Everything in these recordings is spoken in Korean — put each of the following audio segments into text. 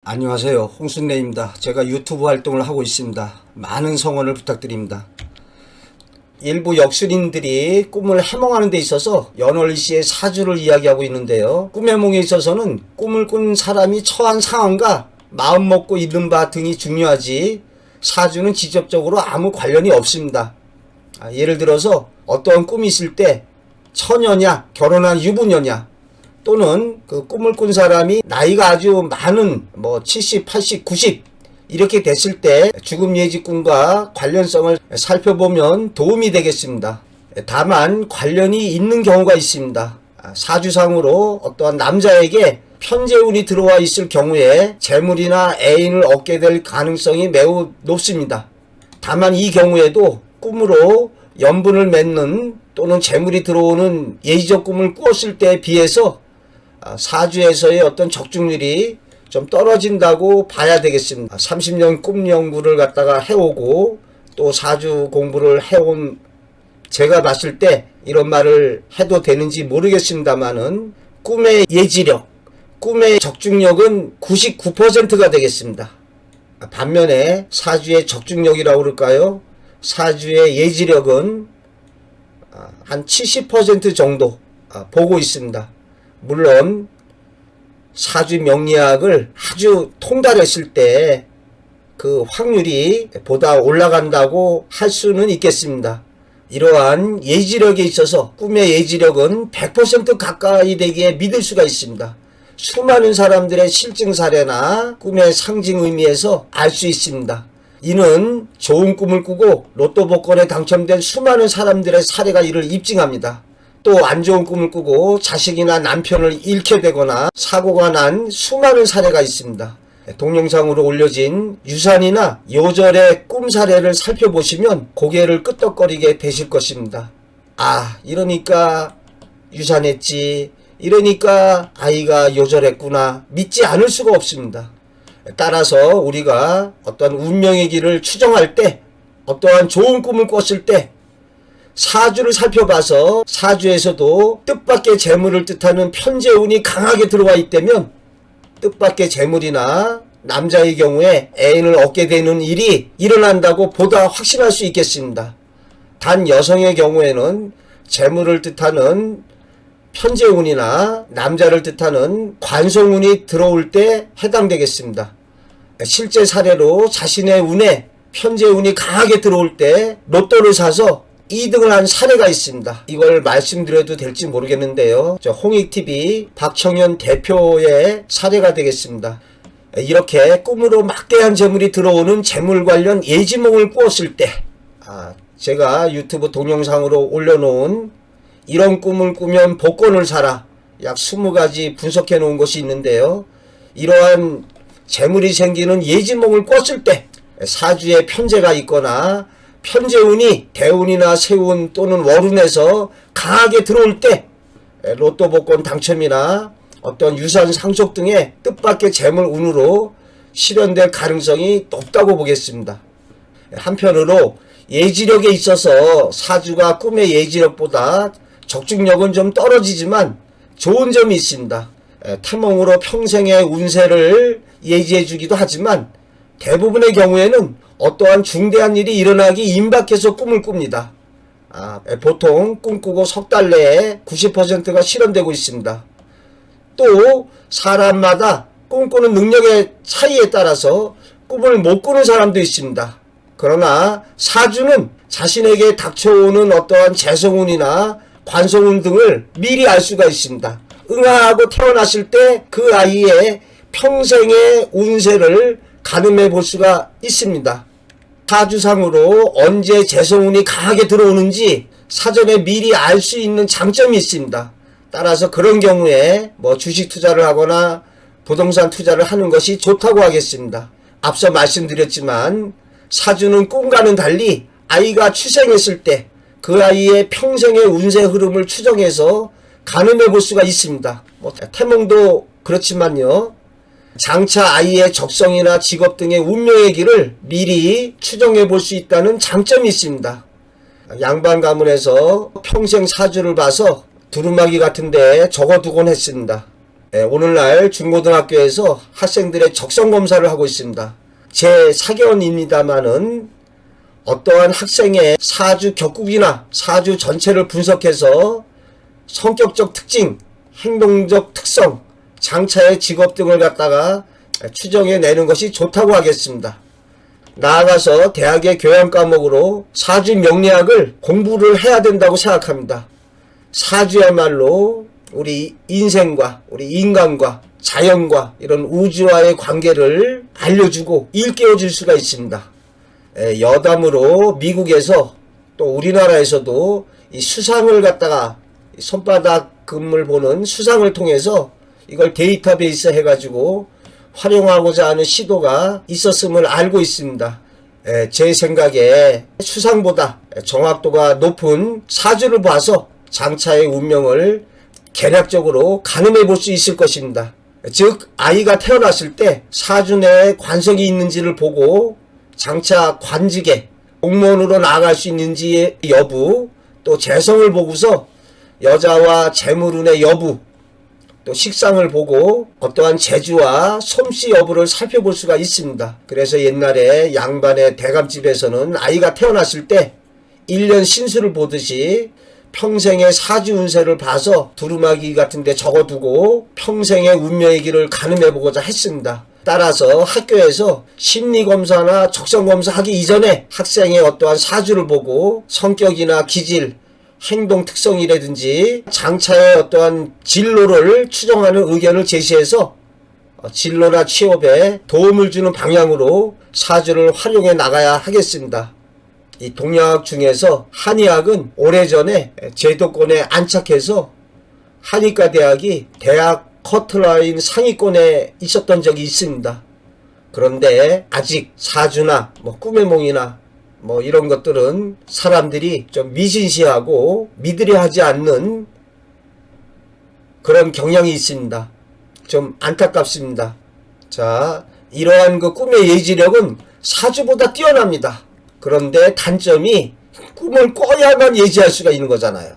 안녕하세요. 홍순례입니다. 제가 유튜브 활동을 하고 있습니다. 많은 성원을 부탁드립니다. 일부 역술인들이 꿈을 해몽하는 데 있어서 연월시의 사주를 이야기하고 있는데요. 꿈해몽에 있어서는 꿈을 꾼 사람이 처한 상황과 마음 먹고 있는 바 등이 중요하지 사주는 직접적으로 아무 관련이 없습니다. 예를 들어서 어떠한 꿈이 있을 때 처녀냐, 결혼한 유부녀냐, 또는 그 꿈을 꾼 사람이 나이가 아주 많은 70, 80, 90 이렇게 됐을 때 죽음 예지꿈과 관련성을 살펴보면 도움이 되겠습니다. 다만 관련이 있는 경우가 있습니다. 사주상으로 어떠한 남자에게 편재운이 들어와 있을 경우에 재물이나 애인을 얻게 될 가능성이 매우 높습니다. 다만 이 경우에도 꿈으로 연분을 맺는 또는 재물이 들어오는 예지적 꿈을 꾸었을 때에 비해서 사주에서의 어떤 적중률이 좀 떨어진다고 봐야 되겠습니다. 30년 꿈 연구를 갖다가 해오고 또 사주 공부를 해온 제가 봤을 때 이런 말을 해도 되는지 모르겠습니다만은 꿈의 예지력, 꿈의 적중력은 99%가 되겠습니다. 반면에 사주의 적중력이라고 그럴까요? 사주의 예지력은 한 70% 정도 보고 있습니다. 물론 사주 명리학을 아주 통달했을 때 그 확률이 보다 올라간다고 할 수는 있겠습니다. 이러한 예지력에 있어서 꿈의 예지력은 100% 가까이 되기에 믿을 수가 있습니다. 수많은 사람들의 실증 사례나 꿈의 상징 의미에서 알 수 있습니다. 이는 좋은 꿈을 꾸고 로또 복권에 당첨된 수많은 사람들의 사례가 이를 입증합니다. 또 안 좋은 꿈을 꾸고 자식이나 남편을 잃게 되거나 사고가 난 수많은 사례가 있습니다. 동영상으로 올려진 유산이나 요절의 꿈 사례를 살펴보시면 고개를 끄덕거리게 되실 것입니다. 이러니까 유산했지, 이러니까 아이가 요절했구나 믿지 않을 수가 없습니다. 따라서 우리가 어떤 운명의 길을 추정할 때, 어떠한 좋은 꿈을 꿨을 때 사주를 살펴봐서 사주에서도 뜻밖의 재물을 뜻하는 편재운이 강하게 들어와 있다면 뜻밖의 재물이나 남자의 경우에 애인을 얻게 되는 일이 일어난다고 보다 확신할 수 있겠습니다. 단 여성의 경우에는 재물을 뜻하는 편재운이나 남자를 뜻하는 관성운이 들어올 때 해당되겠습니다. 실제 사례로 자신의 운에 편재운이 강하게 들어올 때 로또를 사서 2등을 한 사례가 있습니다. 이걸 말씀드려도 될지 모르겠는데요. 홍익TV 박청현 대표의 사례가 되겠습니다. 이렇게 꿈으로 막대한 재물이 들어오는 재물 관련 예지몽을 꾸었을 때 제가 유튜브 동영상으로 올려놓은 이런 꿈을 꾸면 복권을 사라 약 20가지 분석해 놓은 것이 있는데요. 이러한 재물이 생기는 예지몽을 꿨을 때 사주에 편재가 있거나 편재운이 대운이나 세운 또는 월운에서 강하게 들어올 때 로또 복권 당첨이나 어떤 유산 상속 등의 뜻밖의 재물운으로 실현될 가능성이 높다고 보겠습니다. 한편으로 예지력에 있어서 사주가 꿈의 예지력보다 적중력은 좀 떨어지지만 좋은 점이 있습니다. 태몽으로 평생의 운세를 예지해 주기도 하지만 대부분의 경우에는 어떠한 중대한 일이 일어나기 임박해서 꿈을 꿉니다. 보통 꿈꾸고 석 달 내에 90%가 실현되고 있습니다. 또 사람마다 꿈꾸는 능력의 차이에 따라서 꿈을 못 꾸는 사람도 있습니다. 그러나 사주는 자신에게 닥쳐오는 어떠한 재성운이나 관성운 등을 미리 알 수가 있습니다. 응아하고 태어났을 때 그 아이의 평생의 운세를 가늠해 볼 수가 있습니다. 사주상으로 언제 재성운이 강하게 들어오는지 사전에 미리 알 수 있는 장점이 있습니다. 따라서 그런 경우에 주식 투자를 하거나 부동산 투자를 하는 것이 좋다고 하겠습니다. 앞서 말씀드렸지만 사주는 꿈과는 달리 아이가 출생했을 때 그 아이의 평생의 운세 흐름을 추정해서 가늠해 볼 수가 있습니다. 태몽도 그렇지만요. 장차 아이의 적성이나 직업 등의 운명의 길을 미리 추정해 볼 수 있다는 장점이 있습니다. 양반 가문에서 평생 사주를 봐서 두루마기 같은데 적어두곤 했습니다. 오늘날 중고등학교에서 학생들의 적성검사를 하고 있습니다. 제 사견입니다마는 어떠한 학생의 사주 격국이나 사주 전체를 분석해서 성격적 특징, 행동적 특성, 장차의 직업 등을 갖다가 추정해 내는 것이 좋다고 하겠습니다. 나아가서 대학의 교양 과목으로 사주 명리학을 공부를 해야 된다고 생각합니다. 사주야말로 우리 인생과 우리 인간과 자연과 이런 우주와의 관계를 알려주고 일깨워줄 수가 있습니다. 여담으로 미국에서 또 우리나라에서도 이 수상을 갖다가 손바닥 금을 보는 수상을 통해서 이걸 데이터베이스 해가지고 활용하고자 하는 시도가 있었음을 알고 있습니다. 제 생각에 수상보다 정확도가 높은 사주를 봐서 장차의 운명을 개략적으로 가늠해 볼 수 있을 것입니다. 즉 아이가 태어났을 때 사주 내에 관성이 있는지를 보고 장차 관직에 공무원으로 나아갈 수 있는지의 여부, 또 재성을 보고서 여자와 재물운의 여부, 또 식상을 보고 어떠한 재주와 솜씨 여부를 살펴볼 수가 있습니다. 그래서 옛날에 양반의 대감집에서는 아이가 태어났을 때 1년 신수를 보듯이 평생의 사주 운세를 봐서 두루마기 같은 데 적어두고 평생의 운명의 길을 가늠해보고자 했습니다. 따라서 학교에서 심리검사나 적성검사 하기 이전에 학생의 어떠한 사주를 보고 성격이나 기질, 행동 특성이라든지 장차의 어떠한 진로를 추정하는 의견을 제시해서 진로나 취업에 도움을 주는 방향으로 사주를 활용해 나가야 하겠습니다. 이 동양학 중에서 한의학은 오래전에 제도권에 안착해서 한의과 대학이 대학 커트라인 상위권에 있었던 적이 있습니다. 그런데 아직 사주나 꿈의 몽이나 이런 것들은 사람들이 좀 미신시하고 믿으려 하지 않는 그런 경향이 있습니다. 좀 안타깝습니다. 자, 이러한 꿈의 예지력은 사주보다 뛰어납니다. 그런데 단점이 꿈을 꿔야만 예지할 수가 있는 거잖아요.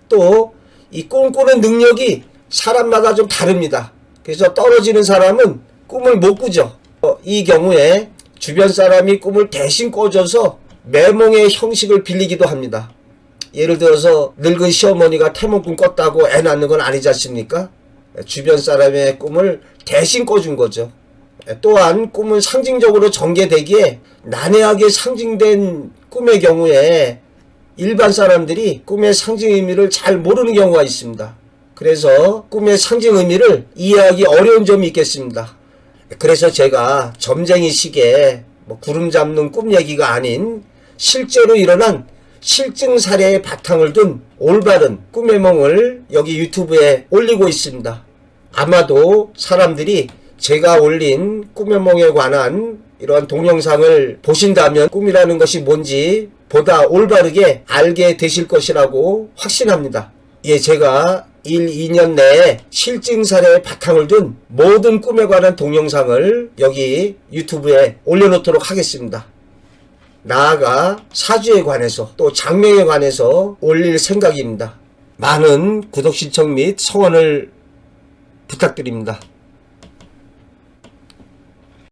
또 이 꿈꾸는 능력이 사람마다 좀 다릅니다. 그래서 떨어지는 사람은 꿈을 못 꾸죠. 이 경우에 주변 사람이 꿈을 대신 꿔줘서 매몽의 형식을 빌리기도 합니다. 예를 들어서 늙은 시어머니가 태몽꿈 꿨다고 애 낳는 건 아니지 않습니까? 주변 사람의 꿈을 대신 꿔준 거죠. 또한 꿈은 상징적으로 전개되기에 난해하게 상징된 꿈의 경우에 일반 사람들이 꿈의 상징 의미를 잘 모르는 경우가 있습니다. 그래서 꿈의 상징 의미를 이해하기 어려운 점이 있겠습니다. 그래서 제가 점쟁이식의 구름 잡는 꿈 얘기가 아닌 실제로 일어난 실증 사례의 바탕을 둔 올바른 꿈의 몽을 여기 유튜브에 올리고 있습니다. 아마도 사람들이 제가 올린 꿈의 몽에 관한 이러한 동영상을 보신다면 꿈이라는 것이 뭔지 보다 올바르게 알게 되실 것이라고 확신합니다. 제가 1, 2년 내에 실증 사례의 바탕을 둔 모든 꿈에 관한 동영상을 여기 유튜브에 올려놓도록 하겠습니다. 나아가 사주에 관해서 또 장명에 관해서 올릴 생각입니다. 많은 구독 신청 및 성원을 부탁드립니다.